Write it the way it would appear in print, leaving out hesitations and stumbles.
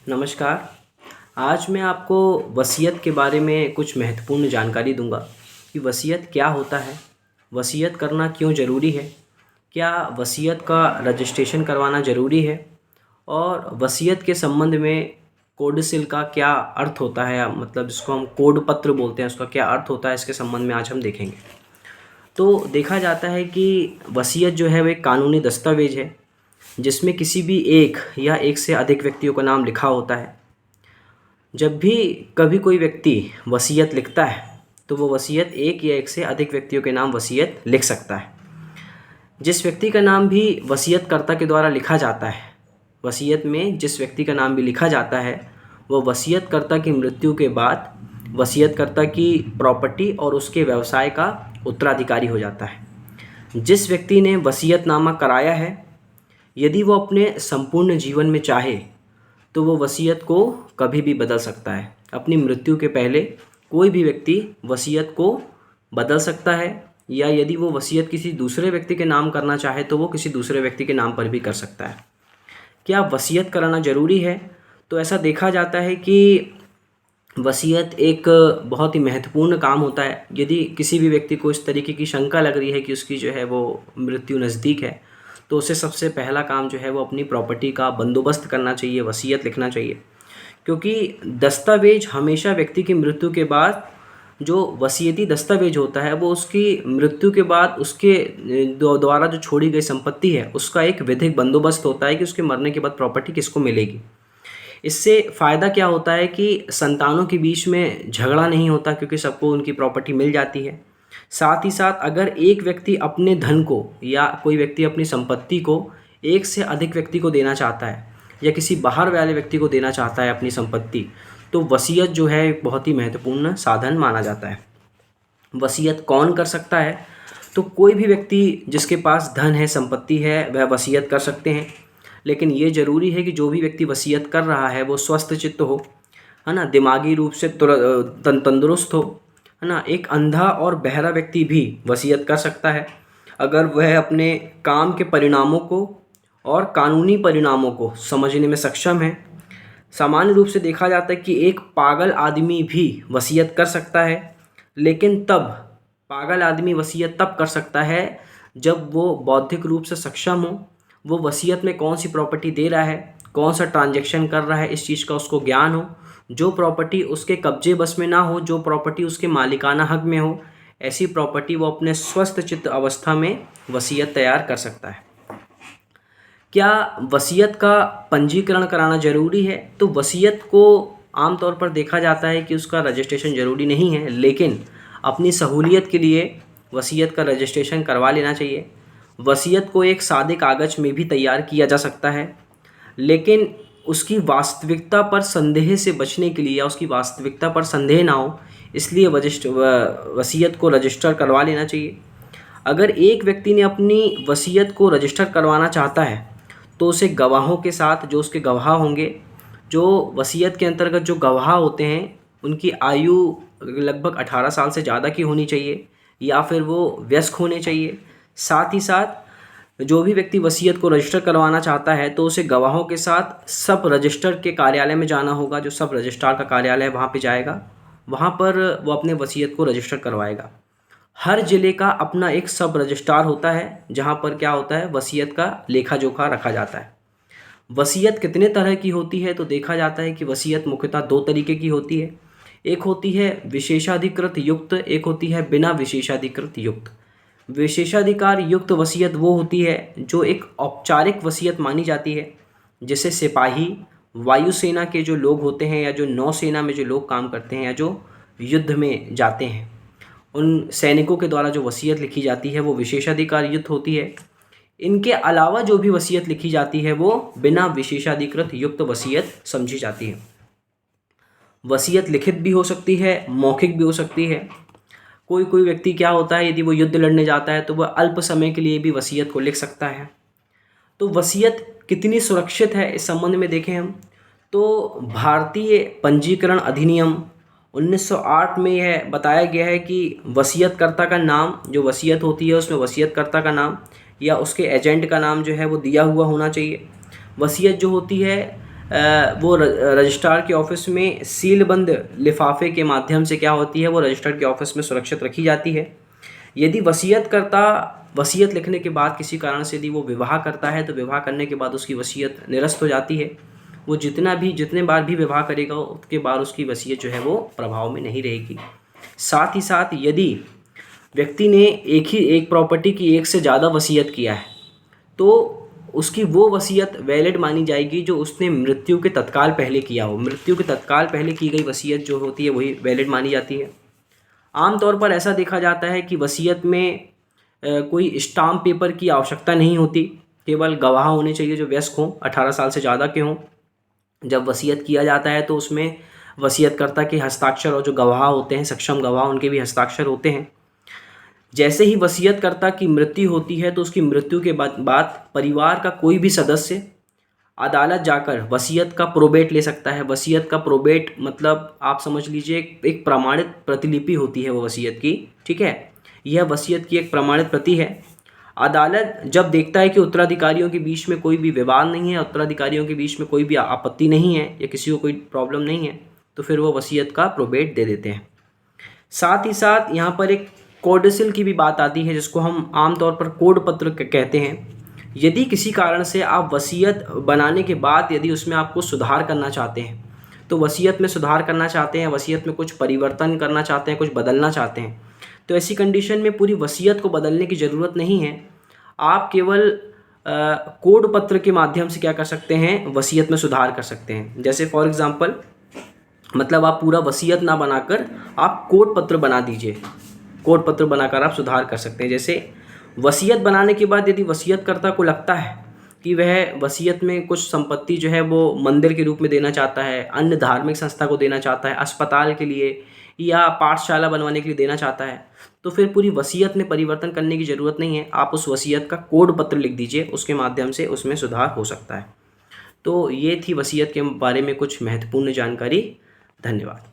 नमस्कार। आज मैं आपको वसीयत के बारे में कुछ महत्वपूर्ण जानकारी दूंगा कि वसीयत क्या होता है, वसीयत करना क्यों ज़रूरी है, क्या वसीयत का रजिस्ट्रेशन करवाना ज़रूरी है और वसीयत के संबंध में कोडसिल का क्या अर्थ होता है, मतलब जिसको हम कोड पत्र बोलते हैं उसका क्या अर्थ होता है, इसके संबंध में आज हम देखेंगे। तो देखा जाता है कि वसीयत जो है वो एक कानूनी दस्तावेज है जिसमें किसी भी एक या एक से अधिक व्यक्तियों का नाम लिखा होता है। जब भी कभी कोई व्यक्ति वसीयत लिखता है तो वो वसीयत एक या एक से अधिक व्यक्तियों के नाम वसीयत लिख सकता है। जिस व्यक्ति का नाम भी वसीयतकर्ता के द्वारा लिखा जाता है, वसीयत में जिस व्यक्ति का नाम भी लिखा जाता है वो वसीयतकर्ता की मृत्यु के बाद वसीयतकर्ता की प्रॉपर्टी और उसके व्यवसाय का उत्तराधिकारी हो जाता है। जिस व्यक्ति ने वसीयतनामा कराया है, यदि वो अपने संपूर्ण जीवन में चाहे तो वो वसीयत को कभी भी बदल सकता है। अपनी मृत्यु के पहले कोई भी व्यक्ति वसीयत को बदल सकता है, या यदि वो वसीयत किसी दूसरे व्यक्ति के नाम करना चाहे तो वो किसी दूसरे व्यक्ति के नाम पर भी कर सकता है। क्या वसीयत कराना ज़रूरी है? तो ऐसा देखा जाता है कि वसीयत एक बहुत ही महत्वपूर्ण काम होता है। यदि किसी भी व्यक्ति को इस तरीके की शंका लग रही है कि उसकी जो है वो मृत्यु नज़दीक है, तो उसे सबसे पहला काम जो है वो अपनी प्रॉपर्टी का बंदोबस्त करना चाहिए, वसीयत लिखना चाहिए। क्योंकि दस्तावेज हमेशा व्यक्ति की मृत्यु के बाद जो वसीयती दस्तावेज होता है वो उसकी मृत्यु के बाद उसके द्वारा जो छोड़ी गई संपत्ति है उसका एक विधिक बंदोबस्त होता है कि उसके मरने के बाद प्रॉपर्टी किसको मिलेगी। इससे फ़ायदा क्या होता है कि संतानों के बीच में झगड़ा नहीं होता, क्योंकि सबको उनकी प्रॉपर्टी मिल जाती है। साथ ही साथ अगर एक व्यक्ति अपने धन को या कोई व्यक्ति अपनी संपत्ति को एक से अधिक व्यक्ति को देना चाहता है या किसी बाहर वाले व्यक्ति को देना चाहता है अपनी संपत्ति, तो वसीयत जो है एक बहुत ही महत्वपूर्ण साधन माना जाता है। वसीयत कौन कर सकता है? तो कोई भी व्यक्ति जिसके पास धन है, संपत्ति है, वह वसीयत कर सकते हैं। लेकिन ये ज़रूरी है कि जो भी व्यक्ति वसीयत कर रहा है वो स्वस्थ चित्त हो, है ना, दिमागी रूप से तंदुरुस्त हो, है ना। एक अंधा और बहरा व्यक्ति भी वसीयत कर सकता है अगर वह अपने काम के परिणामों को और कानूनी परिणामों को समझने में सक्षम है। सामान्य रूप से देखा जाता है कि एक पागल आदमी भी वसीयत कर सकता है, लेकिन तब पागल आदमी वसीयत तब कर सकता है जब वो बौद्धिक रूप से सक्षम हो, वो वसीयत में कौन सी प्रॉपर्टी दे रहा है, कौन सा ट्रांजैक्शन कर रहा है, इस चीज़ का उसको ज्ञान हो। जो प्रॉपर्टी उसके कब्जे बस में ना हो, जो प्रॉपर्टी उसके मालिकाना हक में हो, ऐसी प्रॉपर्टी वो अपने स्वस्थ चित्त अवस्था में वसीयत तैयार कर सकता है। क्या वसीयत का पंजीकरण कराना ज़रूरी है? तो वसीयत को आमतौर पर देखा जाता है कि उसका रजिस्ट्रेशन ज़रूरी नहीं है, लेकिन अपनी सहूलियत के लिए वसीयत का रजिस्ट्रेशन करवा लेना चाहिए। वसीयत को एक सादे कागज़ में भी तैयार किया जा सकता है, लेकिन उसकी वास्तविकता पर संदेह से बचने के लिए या उसकी वास्तविकता पर संदेह ना हो, इसलिए वसीयत को रजिस्टर करवा लेना चाहिए। अगर एक व्यक्ति ने अपनी वसीयत को रजिस्टर करवाना चाहता है तो उसे गवाहों के साथ, जो उसके गवाह होंगे, जो वसीयत के अंतर्गत जो गवाह होते हैं उनकी आयु लगभग 18 साल से ज़्यादा की होनी चाहिए या फिर वो वयस्क होने चाहिए। साथ ही साथ जो भी व्यक्ति वसीयत को रजिस्टर करवाना चाहता है तो उसे गवाहों के साथ सब रजिस्टर के कार्यालय में जाना होगा। जो सब रजिस्ट्रार का कार्यालय है वहाँ पे जाएगा, वहाँ पर वो अपने वसीयत को रजिस्टर करवाएगा। हर ज़िले का अपना एक सब रजिस्ट्रार होता है जहाँ पर क्या होता है, वसीयत का लेखा जोखा रखा जाता है। वसीयत कितने तरह की होती है? तो देखा जाता है कि वसीयत मुख्यतः दो तरीके की होती है। एक होती है विशेषाधिकृत युक्त, एक होती है बिना विशेषाधिकृत युक्त। विशेषाधिकार युक्त वसीयत वो होती है जो एक औपचारिक वसीयत मानी जाती है, जैसे सिपाही, वायुसेना के जो लोग होते हैं या जो नौसेना में जो लोग काम करते हैं या जो युद्ध में जाते हैं, उन सैनिकों के द्वारा जो वसीयत लिखी जाती है वो विशेषाधिकार युक्त होती है। इनके अलावा जो भी वसीयत लिखी जाती है वो बिना विशेषाधिकृत युक्त वसीयत समझी जाती है। वसीयत लिखित भी हो सकती है, मौखिक भी हो सकती है। कोई कोई व्यक्ति क्या होता है, यदि वो युद्ध लड़ने जाता है तो वह अल्प समय के लिए भी वसीयत को लिख सकता है। तो वसीयत कितनी सुरक्षित है इस संबंध में देखें हम तो भारतीय पंजीकरण अधिनियम 1908 में यह बताया गया है कि वसीयतकर्ता का नाम, जो वसीयत होती है उसमें वसीयतकर्ता का नाम या उसके एजेंट का नाम जो है वो दिया हुआ होना चाहिए। वसीयत जो होती है वो रजिस्ट्रार के ऑफिस में सीलबंद लिफाफे के माध्यम से क्या होती है, वो रजिस्ट्रार के ऑफिस में सुरक्षित रखी जाती है। यदि वसीयतकर्ता वसीयत लिखने के बाद किसी कारण से यदि वो विवाह करता है तो विवाह करने के बाद उसकी वसीयत निरस्त हो जाती है। वो जितने बार भी विवाह करेगा उसके बाद उसकी वसीयत जो है वो प्रभाव में नहीं रहेगी। साथ ही साथ यदि व्यक्ति ने एक प्रॉपर्टी की एक से ज़्यादा वसीयत किया है तो उसकी वो वसीयत वैलिड मानी जाएगी जो उसने मृत्यु के तत्काल पहले किया हो। मृत्यु के तत्काल पहले की गई वसीयत जो होती है वही वैलिड मानी जाती है। आमतौर पर ऐसा देखा जाता है कि वसीयत में कोई स्टाम्प पेपर की आवश्यकता नहीं होती, केवल गवाह होने चाहिए जो वयस्क हों, 18 साल से ज़्यादा के हों। जब वसीयत किया जाता है तो उसमें वसीयतकर्ता के हस्ताक्षर और जो गवाह होते हैं, सक्षम गवाह, उनके भी हस्ताक्षर होते हैं। जैसे ही वसीयतकर्ता की मृत्यु होती है तो उसकी मृत्यु के बाद परिवार का कोई भी सदस्य अदालत जाकर वसीयत का प्रोबेट ले सकता है। वसीयत का प्रोबेट मतलब आप समझ लीजिए एक प्रमाणित प्रतिलिपि होती है वो वसीयत की, ठीक है। यह वसीयत की एक प्रमाणित प्रति है। अदालत जब देखता है कि उत्तराधिकारियों के बीच में कोई भी विवाद नहीं है, उत्तराधिकारियों के बीच में कोई भी आपत्ति नहीं है या किसी को कोई प्रॉब्लम नहीं है, तो फिर वो वसीयत का प्रोबेट दे देते हैं। साथ ही साथ यहाँ पर एक कोडसिल की भी बात आती है जिसको हम आमतौर पर कोड पत्र कहते हैं। यदि किसी कारण से आप वसीयत बनाने के बाद यदि उसमें आपको सुधार करना चाहते हैं, तो वसीयत में सुधार करना चाहते हैं, वसीयत में कुछ परिवर्तन करना चाहते हैं, कुछ बदलना चाहते हैं, तो ऐसी कंडीशन में पूरी वसीयत को बदलने की ज़रूरत नहीं है। आप केवल कोड पत्र के माध्यम से क्या कर सकते हैं, वसीयत में सुधार कर सकते हैं। जैसे फॉर एग्ज़ाम्पल मतलब आप पूरा वसीयत ना बनाकर आप कोड पत्र बना दीजिए, कोड पत्र बनाकर आप सुधार कर सकते हैं। जैसे वसीयत बनाने के बाद यदि वसीयतकर्ता को लगता है कि वह वसीयत में कुछ संपत्ति जो है वो मंदिर के रूप में देना चाहता है, अन्य धार्मिक संस्था को देना चाहता है, अस्पताल के लिए या पाठशाला बनवाने के लिए देना चाहता है, तो फिर पूरी वसीयत में परिवर्तन करने की ज़रूरत नहीं है। आप उस वसीयत का कोड पत्र लिख दीजिए, उसके माध्यम से उसमें सुधार हो सकता है। तो ये थी वसीयत के बारे में कुछ महत्वपूर्ण जानकारी। धन्यवाद।